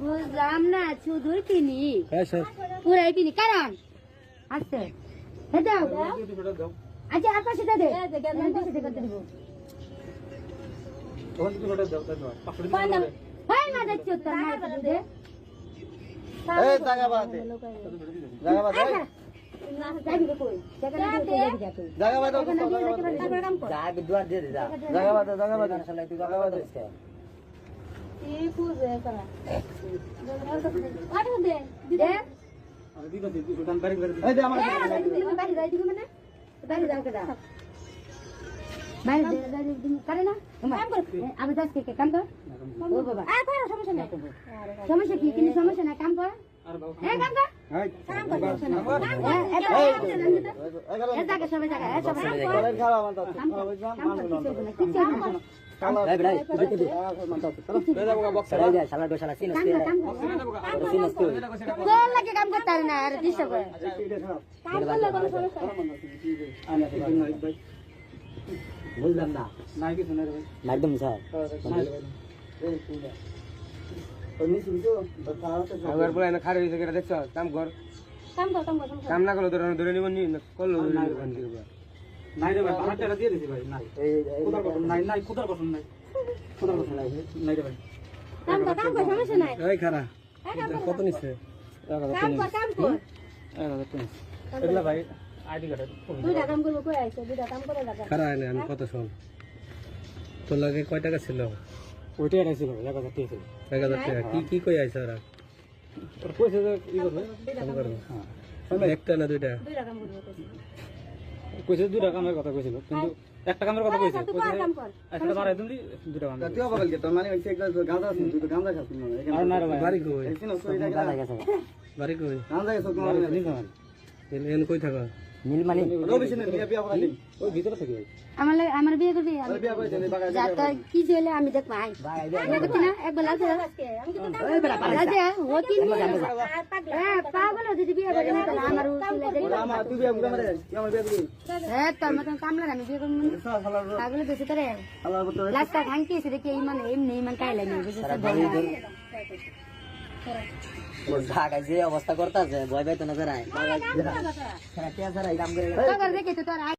বুঝলাম না শুধুই কিনি পুরাই কিনি কারণ আচ্ছা দাও আচ্ছা আর পাশে দে হয় না দেখছো তোর মার দে এই জায়গা বাদে জায়গা বাদে যাবি কই জায়গা বাদে যা দুয়ার দিয়ে যা জায়গা বাদে জায়গা বাদে এই পুজো করা আরে দে দে এই দে আমার বাড়ি যাই দিবি মানে বাড়ি যাও কেডা বাড়ি করে না কাম কর আমি যাস কে কাম কর ও বাবা আ কর সমস্যা নাই সমস্যা কি কিন্তু সমস্যা নাই কাম কর এ কাম কর কাম কর এ জায়গা সবাই জায়গা এ সবাই খাওয়া মানতা কাম কর কিছু না এই ভাই তুই দে মানতা চলো রে যাবো বক্স রে যা শালা দো শালা সিনস তুই তোর লাগে কাম করতে পারে না আর ডিস্টার্ব করে কাম করলে কোনো সমস্যা আনা তো ভাই বুঝলাম না নাই কিছু না রে ভাই একদম স্যার এই তুই ওই মিছিল তো আবার বলে না খারে হইছে কেটা দেখছ কাম কর কাম না করলে ধরে নিব নি করলো নাই রে ভাই আমারটা দিয়ে দিছি ভাই নাই এই নাই কুদার পছন্দ নাই কুদার পছন্দ নাই রে ভাই কাম কর সমস্যা নাই এই খারা কত নিছে কাম কর এগুলা ভাই আইডি কার্ড দুইটা কাম করব কই আইছো দুইটা কাম করে লাগা খারা এনে আমি কত শুন তোর লাগে কয় টাকা ছিল ওইটাই আইছিল 1000 টাকা ছিল 1000 টাকা কি কই আইছ ওরা তোর পয়সা ই করবে কাম করবে একটা না দুইটা কাম করব কইছে দুইটা কামের কথা কইছিল কিন্তু একটা কামের কথা কইছে তুই কাম কর একটা বাড়াই তুমি দুইটা কাম তুই বগল কে তোর মানে হইছে একটা গাঁজা আছে তুই তো গাঁজা খাস না আর না রে ভাই বাড়ি কই এখানে সই না গাঁজা গেছে বাড়ি কই গাঁজা গেছে তোমার নিল এন কই থাকা নীল মানে রবিশনে বিয়া বিয়া করালি ওই ভিতরে থাকে আমার বিয়ে করবি বিয়া করে দেন বাগা যা তো কি চলে আমি দেখ ভাই বিয়ে করতে না একবার লাগছে আমি তো রাজা ও কি পাগল যদি বিয়ে করে না তাহলে আমার উচিলে দেই আমার তুই বিয়া করে মারে আমার বিয়া করি হ্যাঁ তোর মতন কামলা আমি বিয়ে করব পাগল বেশি করে আল্লাহ বত লাস্টটা ভাঙকে এসে দেখি এই মানে এমনি ইমান কাইলা নেই ঢাকায় যে অবস্থা করতেছে ভয় পাইতো না যারা দেখে তো তোর